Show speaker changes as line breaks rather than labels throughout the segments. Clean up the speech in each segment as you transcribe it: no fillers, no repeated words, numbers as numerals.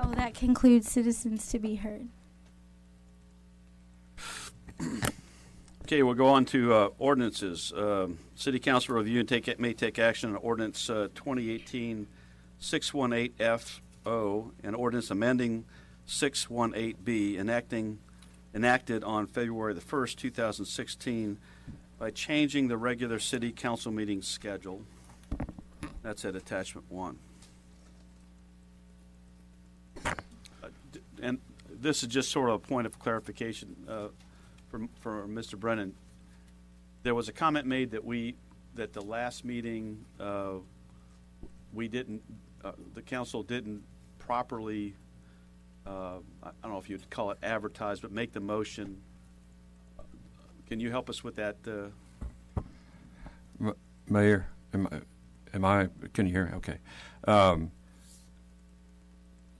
Oh, that concludes citizens to be heard.
Okay, we'll go on to ordinances. City Council review and may take action on ordinance 2018-618FO and ordinance amending 618B enacted on February the 1st, 2016 by changing the regular City Council meeting schedule. That's at attachment 1. And this is just sort of a point of clarification for Mr. Brennan. There was a comment made that the last meeting we didn't, the council didn't properly, I don't know if you'd call it advertise, but make the motion. Can you help us with that?
Mayor, can you hear me? Okay.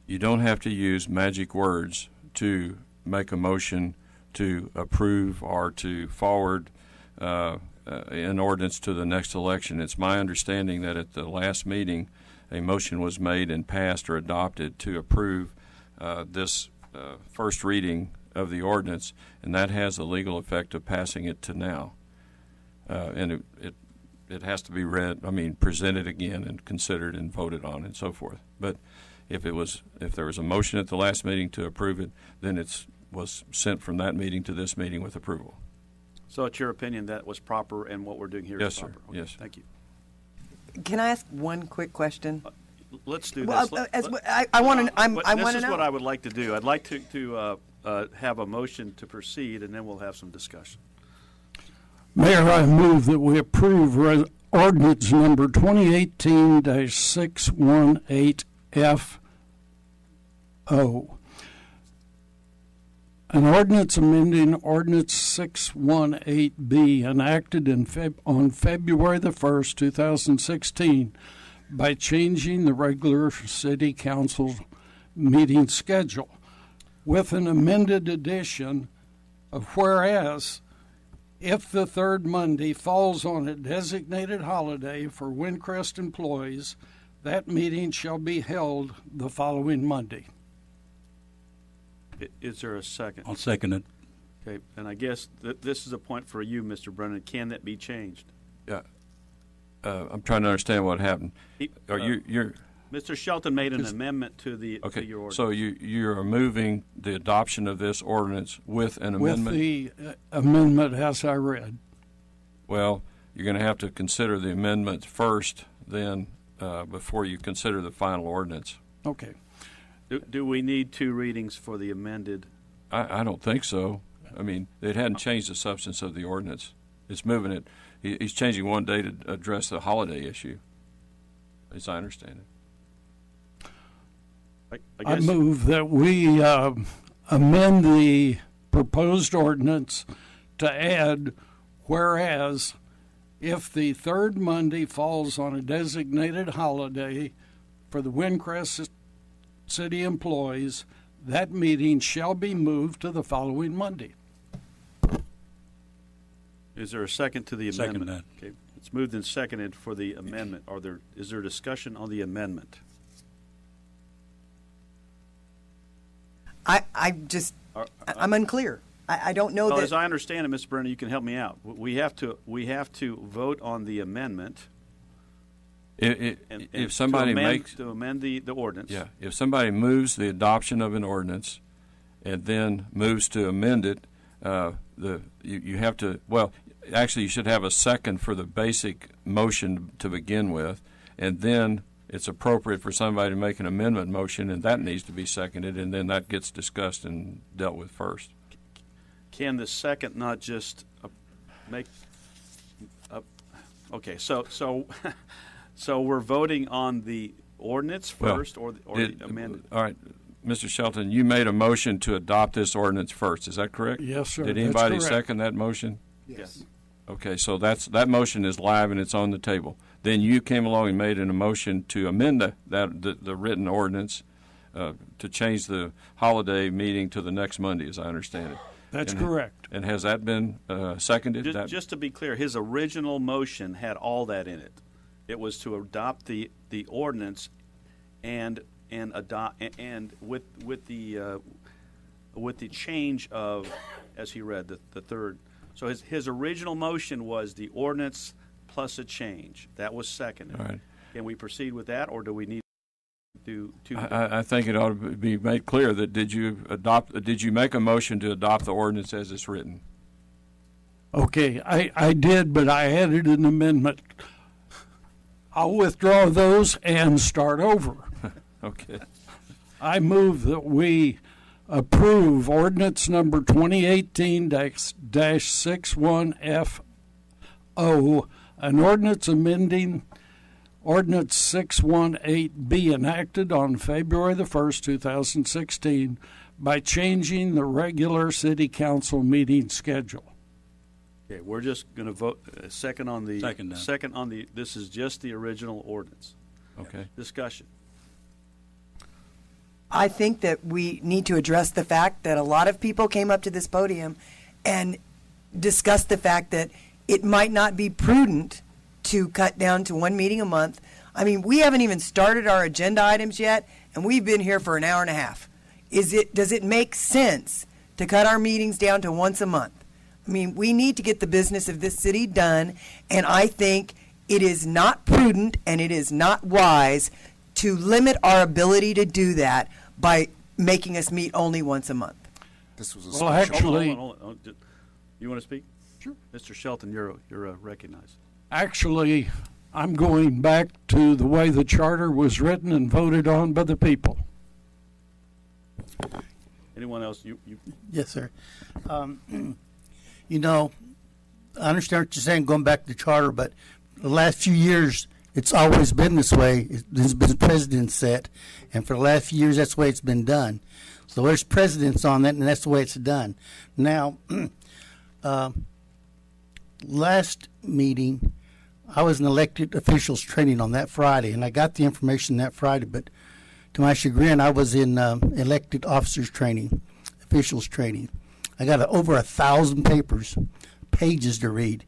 You don't have to use magic words to make a motion to approve or to forward an ordinance to the next election. It's my understanding that at the last meeting, a motion was made and passed or adopted to approve this first reading of the ordinance, and that has the legal effect of passing it to now. And it has to be presented again and considered and voted on and so forth. But if there was a motion at the last meeting to approve it, then it was sent from that meeting to this meeting with approval.
So it's your opinion that was proper and what we're doing here is proper?
Yes, sir.
Okay,
Yes.
Thank you.
Can I ask one quick question?
Let's do
Well,
this.
I want to. I
This
want to
is
know.
what I would like to do. I'd like to have a motion to proceed, and then we'll have some discussion.
Mayor, I move that we approve ordinance number 2018-618FO. An ordinance amending ordinance 618B enacted on February the 1st, 2016 by changing the regular city council meeting schedule with an amended edition of whereas if the third Monday falls on a designated holiday for Windcrest employees, that meeting shall be held the following Monday.
Is there a second?
I'll second it.
Okay, and I guess this is a point for you, Mr. Brennan. Can that be changed?
Yeah. I'm trying to understand what happened. You're
Mr. Shelton made an amendment to your ordinance.
So you're moving the adoption of this ordinance with an amendment?
With the amendment as I read.
Well, you're going to have to consider the amendment first, then before you consider the final ordinance.
Okay.
Do we need two readings for the amended?
I don't think so. I mean, it hadn't changed the substance of the ordinance. It's moving it. He's changing one day to address the holiday issue, as I understand it.
I move that we amend the proposed ordinance to add, whereas if the third Monday falls on a designated holiday for the Windcrest city employees, that meeting shall be moved to the following Monday.
Is there a second to the amendment?
Second that.
Okay, it's moved and seconded for the amendment. Is there discussion on the amendment?
I'm unclear. I don't know
Well,
that.
as I understand it, Mr. Brennan, you can help me out. We have to vote on the amendment.
If somebody
to amend the ordinance.
Yeah, if somebody moves the adoption of an ordinance and then moves to amend it, you have to, well, actually you should have a second for the basic motion to begin with, and then it's appropriate for somebody to make an amendment motion, and that needs to be seconded, and then that gets discussed and dealt with first.
Can the second not just make okay, so so we're voting on the ordinance first, or the amended?
All right, Mr. Shelton, you made a motion to adopt this ordinance first. Is that correct?
Yes, sir.
Did
That's
anybody
correct.
second that motion?
Yes.
Okay, so that motion is live and it's on the table. Then you came along and made a motion to amend the written ordinance to change the holiday meeting to the next Monday, as I understand it.
That's correct.
And has that been seconded?
Just to be clear, his original motion had all that in it. It was to adopt the ordinance and and adopt, and with the change of, as he read, the third. So his original motion was the ordinance plus a change. That was seconded.
All right.
Can we proceed with that, or do we need to do?
I think it ought to be made clear that did you make a motion to adopt the ordinance as it's written?
Okay, I did, but I added an amendment. I'll withdraw those and start over.
Okay.
I move that we approve ordinance number 2018-61FO, an ordinance amending ordinance 618B enacted on February the 1st, 2016 by changing the regular city council meeting schedule.
Okay, we're just going to vote second on the
Second now.
second on the. This is just the original ordinance.
Okay.
Discussion.
I think that we need to address the fact that a lot of people came up to this podium and discussed the fact that it might not be prudent to cut down to one meeting a month. I mean, we haven't even started our agenda items yet, and we've been here for an hour and a half. Does it make sense to cut our meetings down to once a month? I mean, we need to get the business of this city done, and I think it is not prudent and it is not wise to limit our ability to do that by making us meet only once a month.
This was a
Well,
special.
actually,
Hold on. You want to speak?
Sure.
Mr. Shelton, you're recognized.
Actually, I'm going back to the way the charter was written and voted on by the people.
Anyone else? You
Yes, sir. You know, I understand what you're saying, going back to the charter, but the last few years, it's always been this way. There's been precedents set, and for the last few years, that's the way it's been done. So there's precedents on that, and that's the way it's done. Now, last meeting, I was in elected officials training on that Friday, and I got the information that Friday, but to my chagrin, I was in elected officers training, officials training. I got over 1,000 pages to read.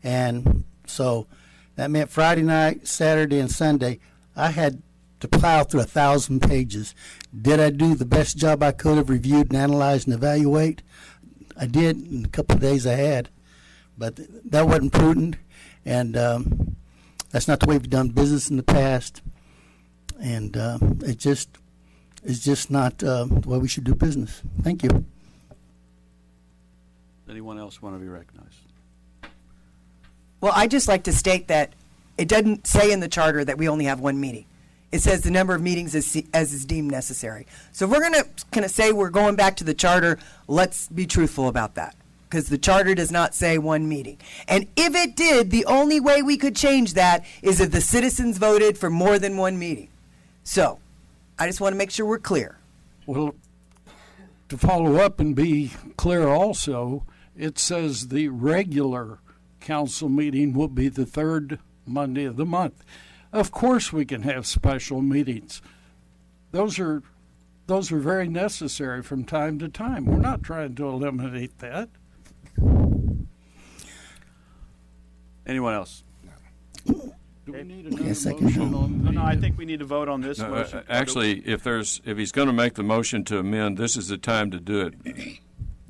And so that meant Friday night, Saturday, and Sunday, I had to plow through 1,000 pages. Did I do the best job I could have reviewed and analyzed and evaluate? I did in the couple of days I had. But that wasn't prudent, and that's not the way we've done business in the past. And it's just not the way we should do business. Thank you.
Anyone else want to be recognized?
Well, I'd just like to state that it doesn't say in the charter that we only have one meeting. It says the number of meetings as is deemed necessary. So if we're going to say we're going back to the charter, let's be truthful about that, because the charter does not say one meeting. And if it did, the only way we could change that is if the citizens voted for more than one meeting. So I just want to make sure we're clear.
Well, to follow up and be clear also, it says the regular council meeting will be the third Monday of the month. Of course we can have special meetings. Those are very necessary from time to time. We're not trying to eliminate that.
Anyone else?
Do we need another
Yes, I can-
motion on
No, I think we need to vote on this
No,
motion.
actually, if he's going to make the motion to amend, this is the time to do it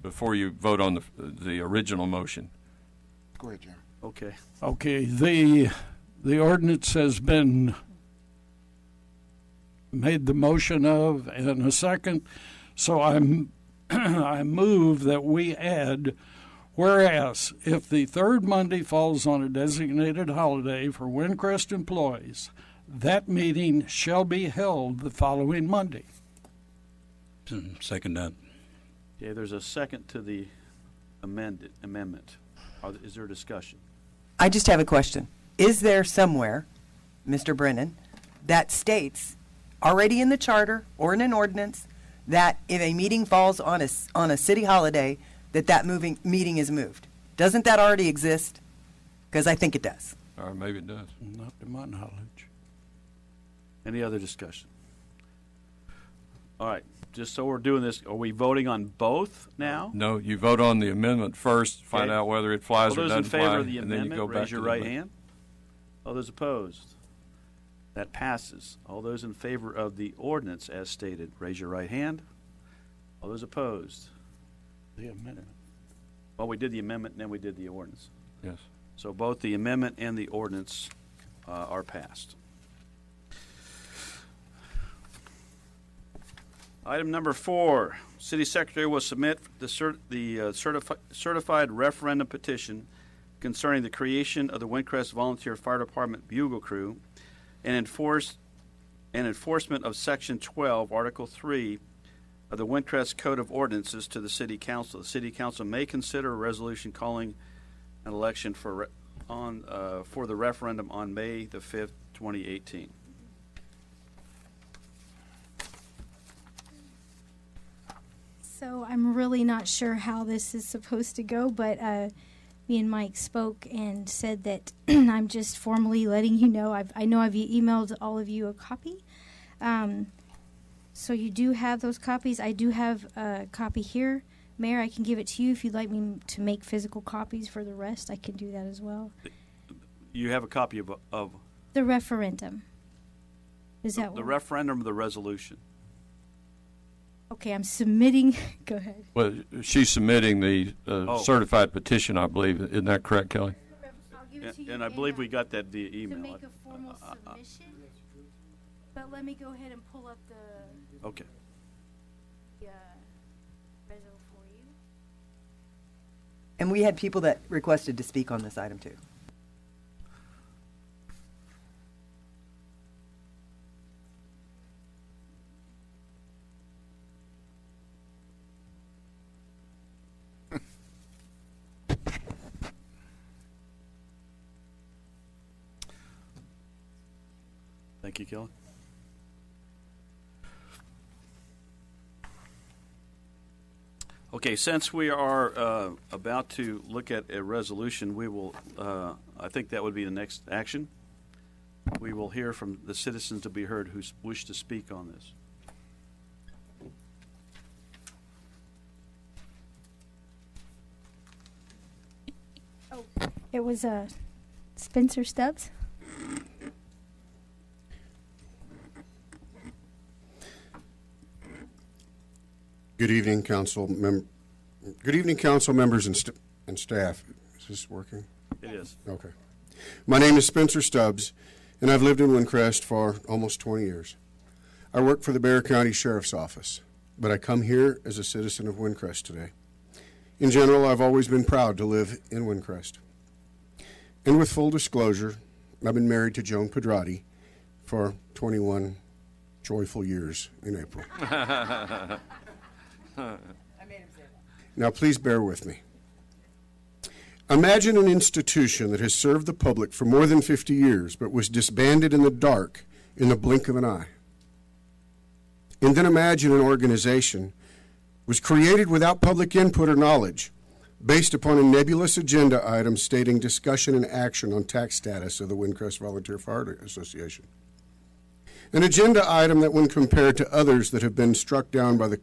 before you vote on the original motion.
Go ahead, Jeremy.
Okay.
Okay, the ordinance has been made the motion of and a second, so I move that we add, whereas if the third Monday falls on a designated holiday for Windcrest employees, that meeting shall be held the following Monday.
Second that.
Okay, there's a second to the amendment. Is there a discussion?
I just have a question. Is there somewhere, Mr. Brennan, that states already in the charter or in an ordinance that if a meeting falls on a city holiday, that meeting is moved? Doesn't that already exist? Because I think it does.
Or maybe it does.
Not to my knowledge.
Any other discussion? All right, just so we're doing this, are we voting on both now?
No, you vote on the amendment first, find
Okay.
out whether it flies
All
or
those in
doesn't
favor
fly,
of the
and then you go
amendment,
back
raise your
to the
right
amendment.
hand. All those opposed? That passes. All those in favor of the ordinance as stated, raise your right hand. All those opposed?
The amendment.
Well, we did the amendment and then we did the ordinance.
Yes.
So both the amendment and the ordinance are passed. Item number 4, City Secretary will submit the certified referendum petition concerning the creation of the Windcrest Volunteer Fire Department Bugle Crew and enforcement of Section 12, Article 3 of the Windcrest Code of Ordinances to the City Council. The City Council may consider a resolution calling an election for the referendum on May the 5th, 2018.
So I'm really not sure how this is supposed to go, but me and Mike spoke and said that I'm just formally letting you know. I know I've emailed all of you a copy. So you do have those copies. I do have a copy here. Mayor, I can give it to you if you'd like me to make physical copies for the rest. I can do that as well.
You have a copy of
The referendum. Is that
the
what?
referendum or the resolution?
Okay, I'm submitting. Go ahead.
Well, she's submitting the
Oh.
certified petition, I believe. Isn't that correct, Kelly?
I'll give it to you
And I believe we got that via email.
to make a formal submission. But let me go ahead and pull up the
Okay.
reso for you.
And we had people that requested to speak on this item too.
Thank you, Kelly. Okay, since we are about to look at a resolution, we will, I think that would be the next action. We will hear from the citizens to be heard who wish to speak on this.
It was Spencer Stubbs.
Good evening, council members and staff. Is this working?
It is.
Okay. My name is Spencer Stubbs, and I've lived in Windcrest for almost 20 years. I work for the Bexar County Sheriff's Office, but I come here as a citizen of Windcrest today. In general, I've always been proud to live in Windcrest. And with full disclosure, I've been married to Joan Pedrati for 21 joyful years in April. Now, please bear with me. Imagine an institution that has served the public for more than 50 years, but was disbanded in the dark in the blink of an eye. And then imagine an organization was created without public input or knowledge, based upon a nebulous agenda item stating discussion and action on tax status of the Windcrest Volunteer Fire Association. An agenda item that, when compared to others that have been struck down by the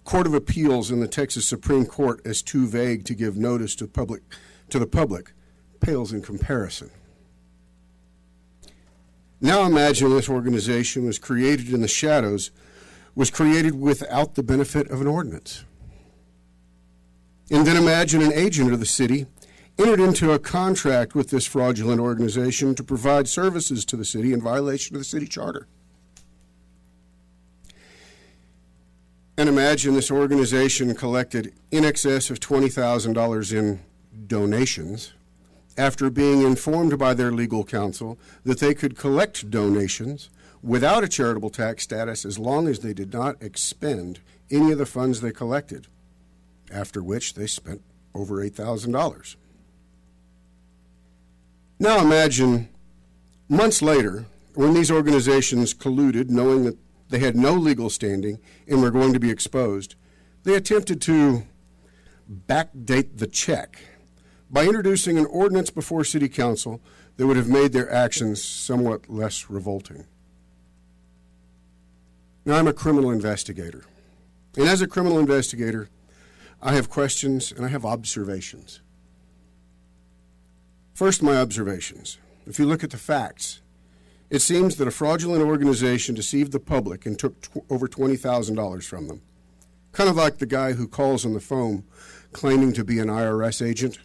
Court of Appeals and the Texas Supreme Court as too vague to give notice to the public, pales in comparison. Now imagine this organization was created in the shadows, was created without the benefit of an ordinance. And then imagine an agent of the city entered into a contract with this fraudulent organization to provide services to the city in violation of the city charter. And imagine this organization collected in excess of $20,000 in donations after being informed by their legal counsel that they could collect donations without a charitable tax status as long as they did not expend any of the funds they collected, after which they spent over $8,000. Now imagine months later, when these organizations colluded, knowing that they had no legal standing and were going to be exposed, they attempted to backdate the check by introducing an ordinance before City Council that would have made their actions somewhat less revolting. Now, I'm a criminal investigator. And as a criminal investigator, I have questions and I have observations. First, my observations. If you look at the facts, It seems that a fraudulent organization deceived the public and took over $20,000 from them. Kind of like the guy who calls on the phone claiming to be an IRS agent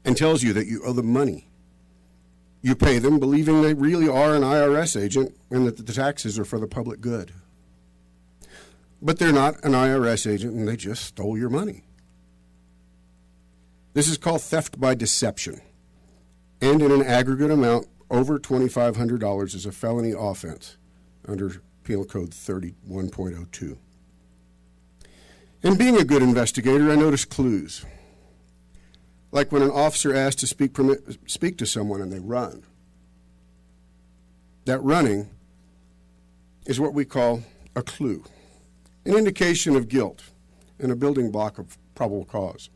and tells you that you owe them money. You pay them believing they really are an IRS agent and that the taxes are for the public good. But they're not an IRS agent and they just stole your money. This is called theft by deception. And in an aggregate amount, over $2,500 is a felony offense under Penal Code 31.02. In being a good investigator, I noticed clues. Like when an officer asks to speak to someone and they run. That running is what we call a clue, an indication of guilt and a building block of probable cause.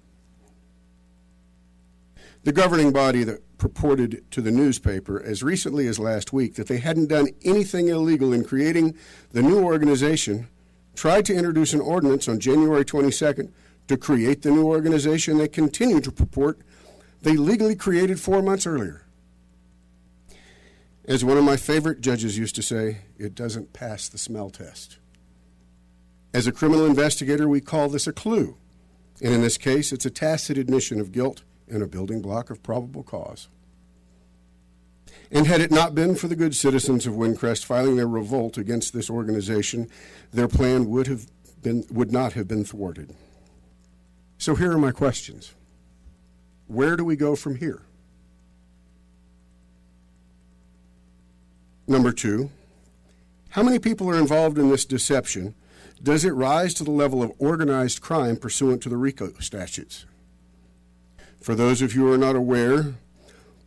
The governing body that purported to the newspaper as recently as last week that they hadn't done anything illegal in creating the new organization tried to introduce an ordinance on January 22nd to create the new organization they continue to purport they legally created 4 months earlier. As one of my favorite judges used to say, it doesn't pass the smell test. As a criminal investigator, we call this a clue. And in this case, it's a tacit admission of guilt and a building block of probable cause. And had it not been for the good citizens of Windcrest filing their revolt against this organization, their plan would not have been thwarted. So here are my questions. Where do we go from here? Number 2, how many people are involved in this deception? Does it rise to the level of organized crime pursuant to the RICO statutes? For those of you who are not aware,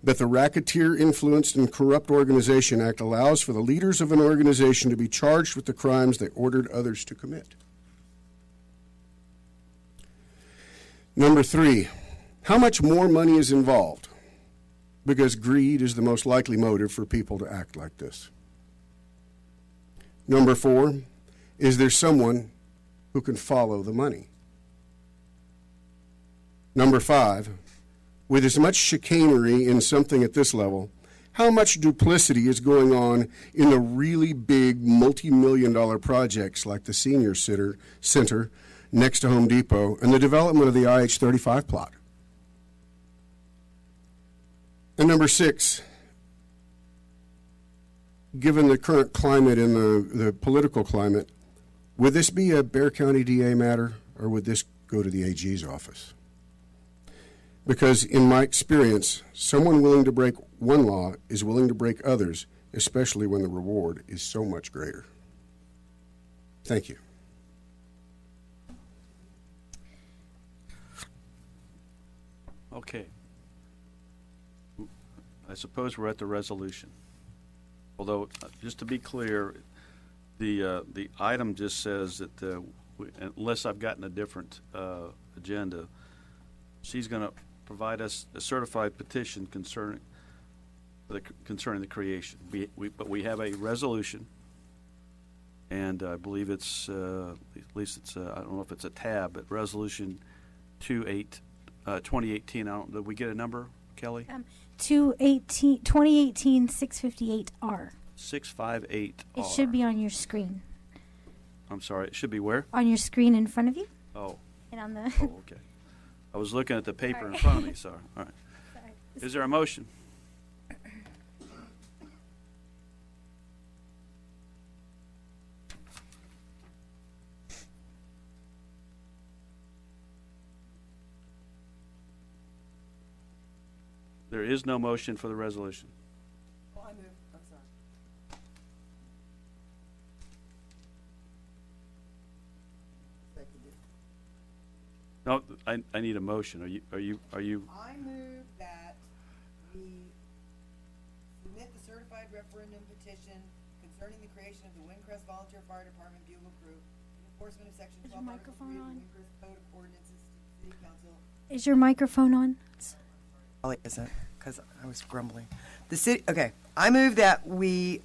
that the Racketeer Influenced and Corrupt Organization Act allows for the leaders of an organization to be charged with the crimes they ordered others to commit. Number 3, how much more money is involved? Because greed is the most likely motive for people to act like this. Number 4, is there someone who can follow the money? Number 5, with as much chicanery in something at this level, how much duplicity is going on in the really big multi-million-dollar projects like the Senior Center next to Home Depot and the development of the IH-35 plot? And number 6, given the current climate and the political climate, would this be a Bexar County DA matter or would this go to the AG's office? Because in my experience, someone willing to break one law is willing to break others, especially when the reward is so much greater. Thank you.
Okay. I suppose we're at the resolution. Although, just to be clear, the item just says that unless I've gotten a different agenda, she's going to provide us a certified petition concerning the creation. But we have a resolution, and I believe it's at least it's I don't know if it's a tab, but Resolution 2018. Did we get a number, Kelly?
2018 658R.
658R.
It should be on your screen.
I'm sorry. It should be where?
On your screen in front of you.
Oh.
And on the.
Oh, okay. I was looking at the paper in front of me, sorry. All right.
Sorry.
Is there a motion? There is no motion for the resolution.
Oh, I move. I'm sorry.
No, I need a motion. Are you?
I move that we submit the certified referendum petition concerning the creation of the Windcrest Volunteer Fire Department Bugle Crew in enforcement of Section
Is your
12 Article 3
microphone
of the
on?
Windcrest Code of Ordinances to the City Council.
Is your microphone on?
Probably isn't, because I was grumbling. The city. Okay, I move that we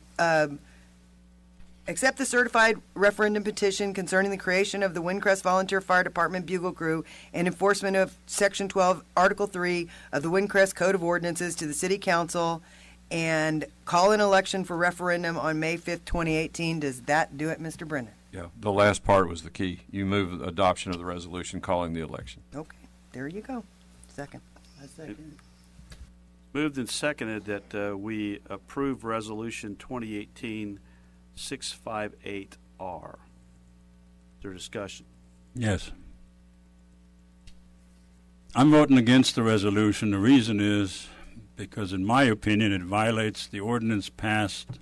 accept the certified referendum petition concerning the creation of the Windcrest Volunteer Fire Department Bugle Crew and enforcement of Section 12, Article 3 of the Windcrest Code of Ordinances to the City Council, and call an election for referendum on May 5th, 2018. Does that do it, Mr. Brennan?
Yeah, the last part was the key. You move adoption of the resolution calling the election.
Okay, there you go. Second.
I second.
Moved and seconded that we approve Resolution 2018-658R. Is there discussion?
Yes. I'm voting against the resolution. The reason is because, in my opinion, it violates the ordinance passed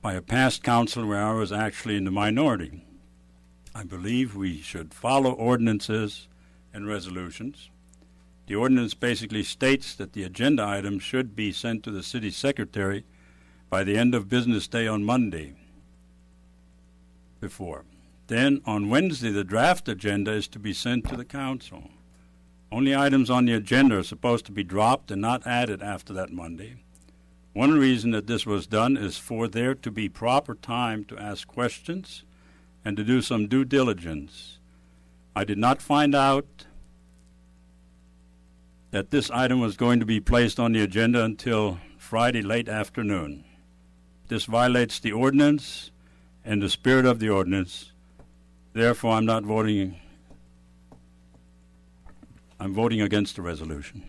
by a past council where I was actually in the minority. I believe we should follow ordinances and resolutions. The ordinance basically states that the agenda item should be sent to the city secretary by the end of business day on Monday before. Then on Wednesday, the draft agenda is to be sent to the council. Only items on the agenda are supposed to be dropped and not added after that Monday. One reason that this was done is for there to be proper time to ask questions and to do some due diligence. I did not find out that this item was going to be placed on the agenda until Friday late afternoon. This violates the ordinance and the spirit of the ordinance. Therefore, I'm voting against the resolution.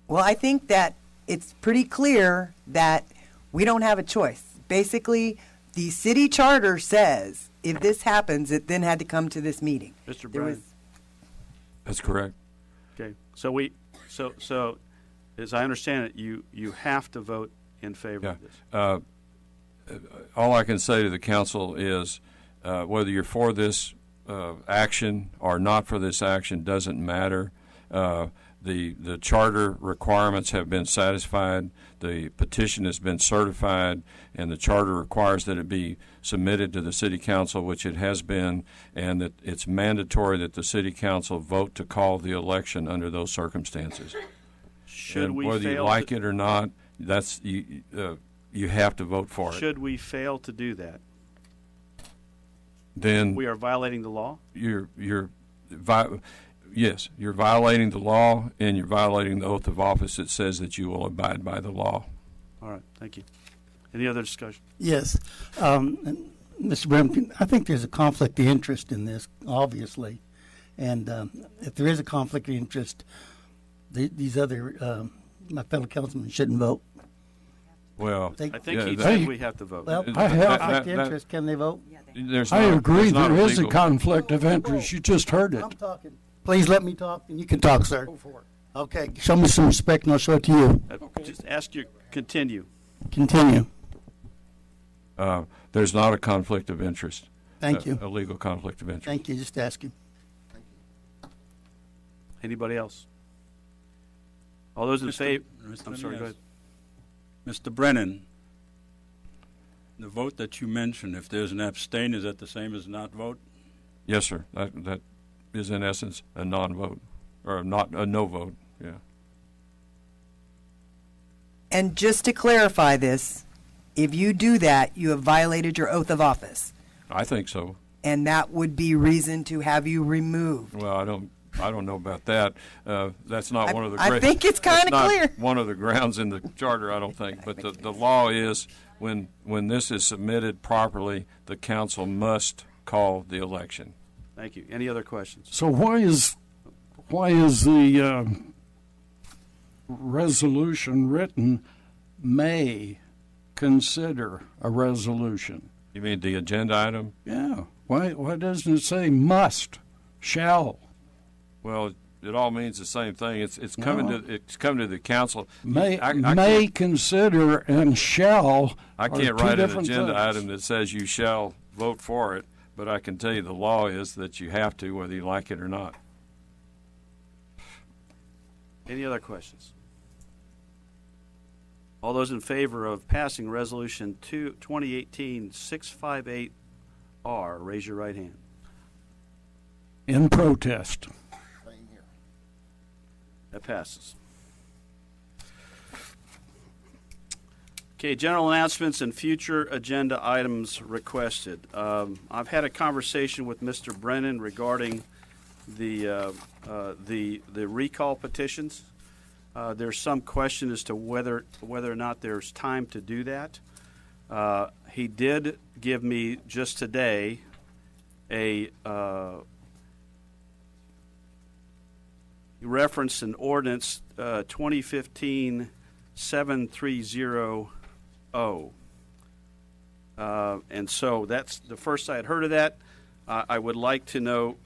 Well, I think that it's pretty clear that we don't have a choice. Basically, the city charter says if this happens, it then had to come to this meeting.
Mr.
There
Brennan?
That's correct.
Okay, so as I understand it, you have to vote in favor of this.
All I can say to the council is whether you're for this action or not for this action doesn't matter. The charter requirements have been satisfied, the petition has been certified, and the charter requires that it be submitted to the city council, which it has been, and that it's mandatory that the city council vote to call the election under those circumstances.
Should
And
we
whether you
fail
like
to,
it or not, that's you have to vote for it.
should we fail to do that,
Then
we are violating the law?
Yes, you're violating the law, and you're violating the oath of office that says that you will abide by the law.
All right, thank you. Any other discussion?
Yes. Mr. Brennan, I think there's a conflict of interest in this, obviously. And if there is a conflict of interest, these other, my fellow councilmen shouldn't vote.
Well,
I think
yeah,
he
that-
said we have to vote.
Well,
I have-
conflict of interest, can they vote?
I agree,
there's not
there is a
legal-
conflict of interest. You just heard it.
I'm talking. Please let me talk, and you can talk, sir. Go for it. Okay, show me some respect, and I'll show it to you.
Just ask you, continue.
Continue.
There's not a conflict of interest.
Thank you.
A legal conflict of interest.
Thank you. Just asking.
Anybody else? All those in favor?
Mr.
I'm sorry, go ahead.
Mr. Brennan, the vote that you mentioned, if there's an abstain, is that the same as not vote?
Yes, sir. That is in essence a non-vote, or a no vote. Yeah.
And just to clarify this, if you do that, you have violated your oath of office.
I think so.
And that would be reason to have you removed.
Well, I don't know about that. That's not one of the.
I think it's kind of clear.
One of the grounds in the charter, I don't think. But the law is when this is submitted properly, the council must call the election.
Thank you. Any other questions?
So why is the resolution written may consider a resolution?
You mean the agenda item?
Yeah. Why doesn't it say must, shall?
Well, it all means the same thing. It's coming to the council.
May
I
may
can't-
consider and shall.
I
are
can't
two
write an
different
agenda
things.
item that says you shall vote for it, but I can tell you the law is that you have to, whether you like it or not.
Any other questions? All those in favor of passing Resolution 2018-658R, raise your right hand.
In protest.
Same here.
That passes. Okay, general announcements and future agenda items requested. I've had a conversation with Mr. Brennan regarding the recall petitions. There's some question as to whether or not there's time to do that. He did give me just today a reference in ordinance 2015-7300. And so that's the first I had heard of that. I would like to know,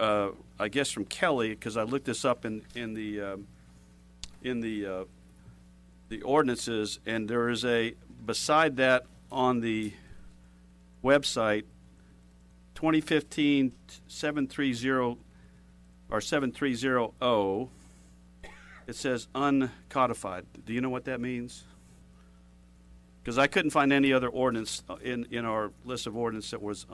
I guess from Kelly, because I looked this up in the ordinances, and there is beside that on the website, 2015-730 or 7300, it says uncodified. Do you know what that means? Because I couldn't find any other ordinance in our list of ordinance that was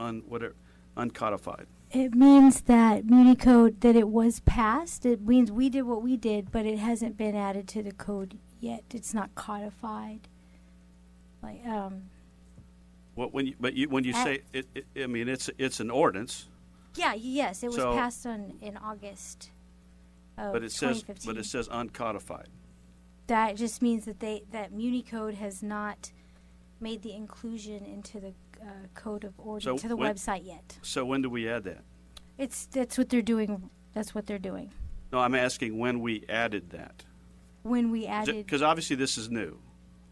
uncodified.
It means that Muni Code, that it was passed. It means we did what we did, but it hasn't been added to the code yet. It's not codified. Like
when you say it, I mean it's an ordinance.
Yeah. Yes, it was
So-
passed in August of
But it says
2015.
uncodified.
That just means that that Muni Code has not made the inclusion into the code of order
So
to the
when-
website yet.
So when do we add that?
That's what they're doing. That's what they're doing.
No, I'm asking when we added that.
When we added,
Because obviously this is new.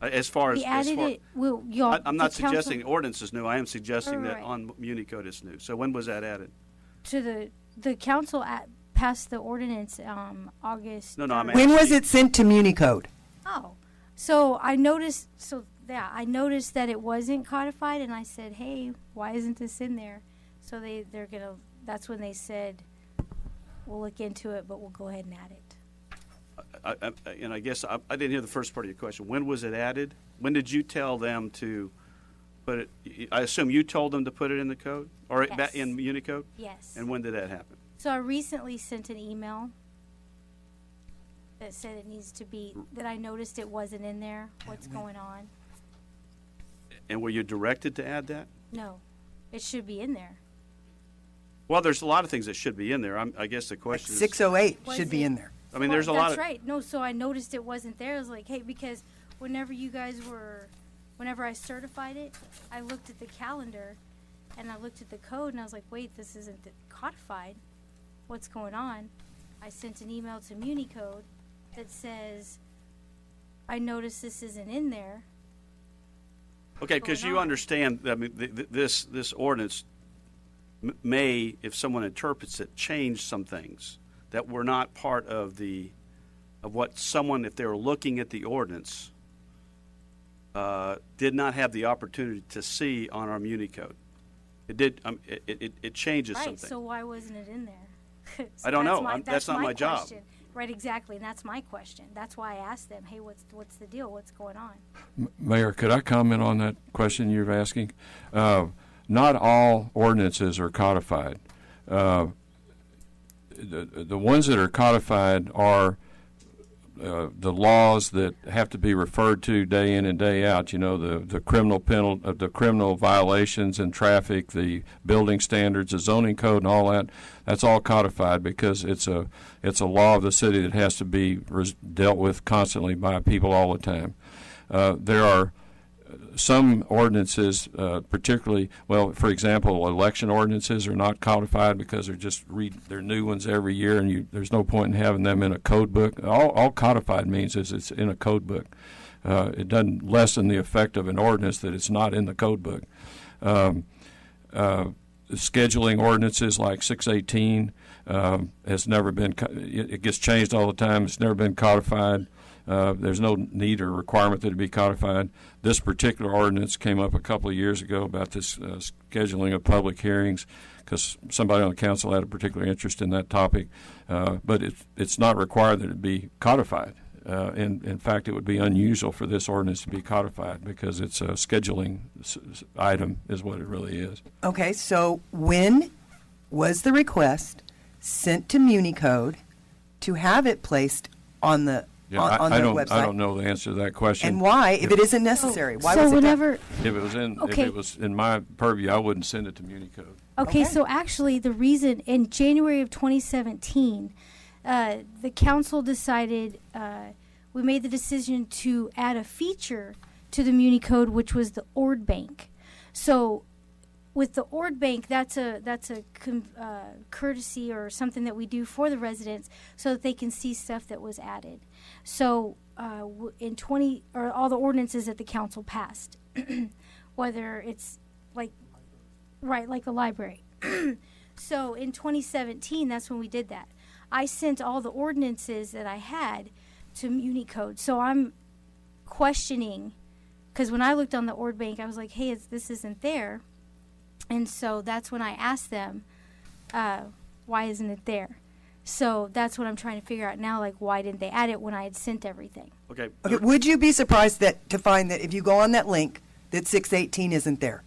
As far as
we added it. Well, y'all.
I'm not
the council-
suggesting ordinance is new. I am suggesting that
Right.
on Muni Code is new. So when was that added?
to the council passed the ordinance August.
No, I'm
3rd.
When was it sent to Municode?
Oh, so I noticed. So yeah, I noticed that it wasn't codified, and I said, "Hey, why isn't this in there?" So they're gonna. That's when they said, "We'll look into it, but we'll go ahead and add it."
And I guess I didn't hear the first part of your question. When was it added? When did you tell them to put it? I assume you told them to put it in the code or
Yes.
in Muni Code.
Yes.
And when did that happen?
So I recently sent an email that said it needs to be, that I noticed it wasn't in there. What's going on?
And were you directed to add that?
No, it should be in there.
Well, there's a lot of things that should be in there. I guess the question is.
608
Was
should be
it-
in there.
I mean, there's a
Well,
lot
that's
of.
right. No, so I noticed it wasn't there. I was like, hey, because whenever I certified it, I looked at the calendar and I looked at the code and I was like, wait, this isn't codified. What's going on? I sent an email to Muni Code that says, I noticed this isn't in there.
Okay, because
going
you
on?
understand, I mean, this ordinance may, if someone interprets it, change some things that were not part of what someone, if they were looking at the ordinance, did not have the opportunity to see on our Muni Code. It did. It changes
Right,
something.
so why wasn't it in there? So
I don't know.
that's
That's not my job.
question. Right, exactly, and that's my question. That's why I asked them, hey, what's the deal? What's going on?
Mayor, could I comment on that question you're asking? Not all ordinances are codified. The ones that are codified are the laws that have to be referred to day in and day out. You know, the criminal violations in traffic, the building standards, the zoning code, and all that. That's all codified because it's a law of the city that has to be dealt with constantly by people all the time. There are some ordinances, particularly, well, for example, election ordinances are not codified because they're new ones every year, and there's no point in having them in a code book. All codified means is it's in a code book. It doesn't lessen the effect of an ordinance that it's not in the code book. Scheduling ordinances like 618 has never been. It gets changed all the time. It's never been codified. There's no need or requirement that it be codified. This particular ordinance came up a couple of years ago about this scheduling of public hearings because somebody on the council had a particular interest in that topic. But it's not required that it be codified. In fact, it would be unusual for this ordinance to be codified because it's a scheduling item is what it really is.
Okay, so when was the request sent to Municode to have it placed on the on their website?
I don't know the answer to that question.
And why, if it isn't necessary? Why
so
was it
whenever,
If
Okay.
it was in my purview, I wouldn't send it to Municode.
Okay,
Okay.
so actually, the reason in January of 2017, the council decided we made the decision to add a feature to the Muni Code, which was the Ord Bank. So with the Ord Bank, that's a courtesy or something that we do for the residents so that they can see stuff that was added. So in all the ordinances that the council passed, whether it's like the library. So in 2017, that's when we did that. I sent all the ordinances that I had to Muni Code. So I'm questioning, because when I looked on the Ord Bank, I was like, hey, this isn't there. And so that's when I asked them, why isn't it there? So that's what I'm trying to figure out now, like, why didn't they add it when I had sent everything?
Okay.
Okay, would you be surprised to find that if you go on that link, that 618 isn't there?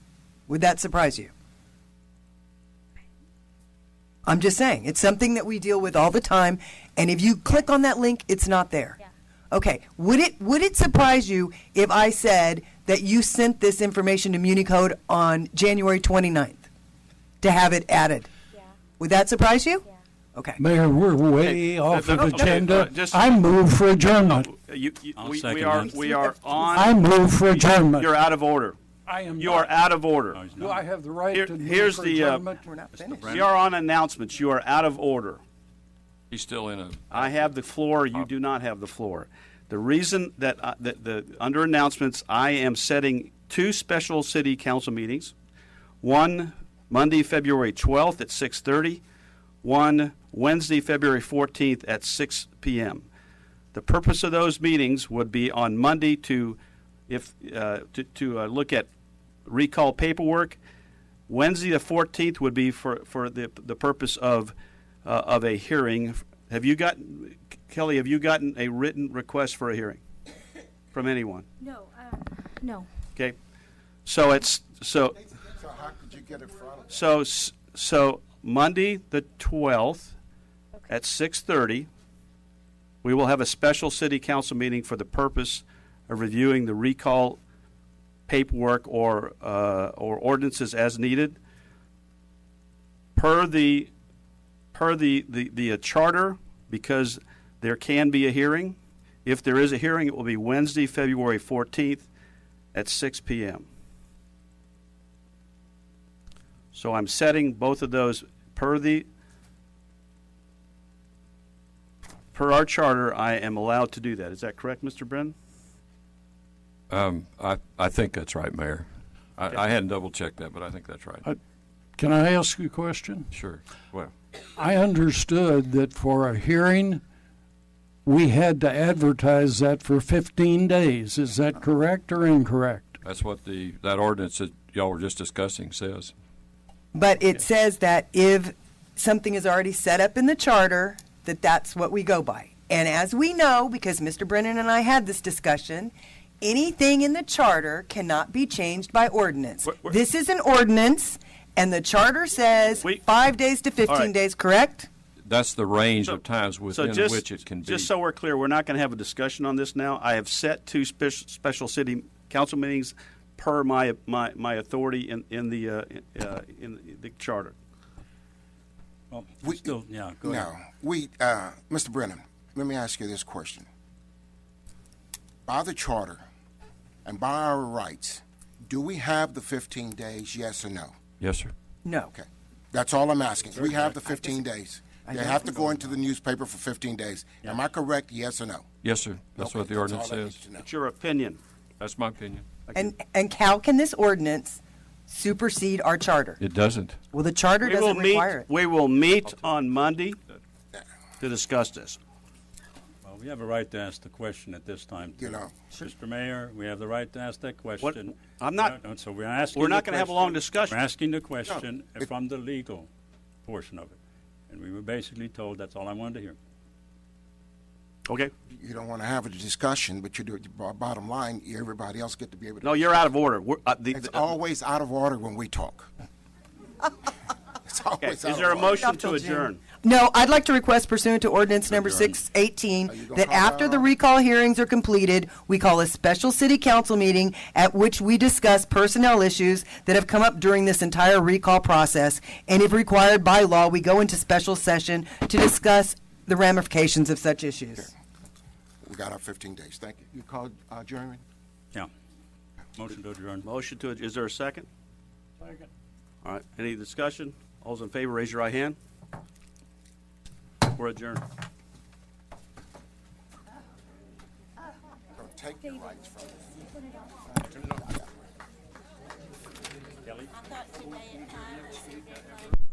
Would that surprise you? I'm just saying, it's something that we deal with all the time, and if you click on that link, it's not there.
Yeah.
Okay, would it surprise you if I said that you sent this information to MuniCode on January 29th to have it added?
Yeah.
Would that surprise you?
Yeah.
Okay.
Mayor, we're way off of
okay,
agenda.
just-
I move for adjournment.
I'll second
We are
I
on.
move for adjournment.
You're out of order.
I am
You
not.
are out of order.
No, he's
Do
not.
I have the right
Here-
to move
here's
for
the,
adjournment?
We're not finished.
You are on announcements. You are out of order.
He's still in a.
I have the floor. You do not have the floor. The reason that under announcements, I am setting 2 special city council meetings. One Monday, February 12th at 6:30. One Wednesday, February 14th at 6 p.m. The purpose of those meetings would be on Monday to look at recall paperwork. Wednesday, the 14th, would be for the purpose of a hearing. Kelly, have you gotten a written request for a hearing from anyone?
No. No.
Okay, so
So how could you get it from?
so Monday the 12th at 6:30, we will have a special city council meeting for the purpose of reviewing the recall paperwork or ordinances as needed per the charter, because there can be a hearing. If there is a hearing, it will be Wednesday, February 14th at 6 p.m. So I'm setting both of those per our charter. I am allowed to do that. Is that correct, Mr. Brennan?
I think that's right, Mayor. I hadn't double checked that, but I think that's right.
Can I ask you a question?
Sure. Well,
I understood that for a hearing, we had to advertise that for 15 days. Is that correct or incorrect?
that's what that ordinance that y'all were just discussing says.
But it says that if something is already set up in the charter, that's what we go by. And as we know, because Mr. Brennan and I had this discussion, anything in the charter cannot be changed by ordinance. This is an ordinance, and the charter says 5 days to 15 days, correct?
That's the range of times within which it can be.
Just so we're clear, we're not going to have a discussion on this now. I have set 2 special city council meetings per my authority in the charter.
Well,
We-
still, yeah, go ahead.
No, Mr. Brennan, let me ask you this question. By the charter and by our rights, do we have the 15 days, yes or no?
Yes, sir.
No.
Okay. That's all I'm asking. We have the 15 days.
I
They have to go into the newspaper for 15 days. Am I correct, yes or no?
Yes, sir. That's
Okay,
what the ordinance
all I need
says.
to know.
It's your opinion.
That's my opinion.
And how can this ordinance supersede our charter?
It doesn't.
Well, the charter doesn't require it.
We will meet on Monday to discuss this.
Well, we have a right to ask the question at this time.
You know.
Mr. Mayor, we have the right to ask that question.
I'm not-
No, so we're asking.
We're
the
not gonna have a long discussion.
We're asking the question
No,
from the legal portion of it. And we were basically told that's all I wanted to hear.
Okay?
You don't want to have a discussion, but you do. Bottom line, everybody else get to be able to.
No, you're out of order.
It's always out of order when we talk. It's always
Okay,
out
is
of
there a
order.
motion to adjourn?
No, I'd like to request pursuant to ordinance number 618 that after the recall hearings are completed, we call a special city council meeting at which we discuss personnel issues that have come up during this entire recall process. And if required by law, we go into special session to discuss the ramifications of such issues.
We got our 15 days. Thank you. You called adjournment?
Yeah. Motion to adjourn.
Motion to, is there a second?
Second.
All right, any discussion? All those in favor, raise your right hand. We're adjourned.
Don't take your rights from us.
Kelly?
I thought today at 5 was the deadline.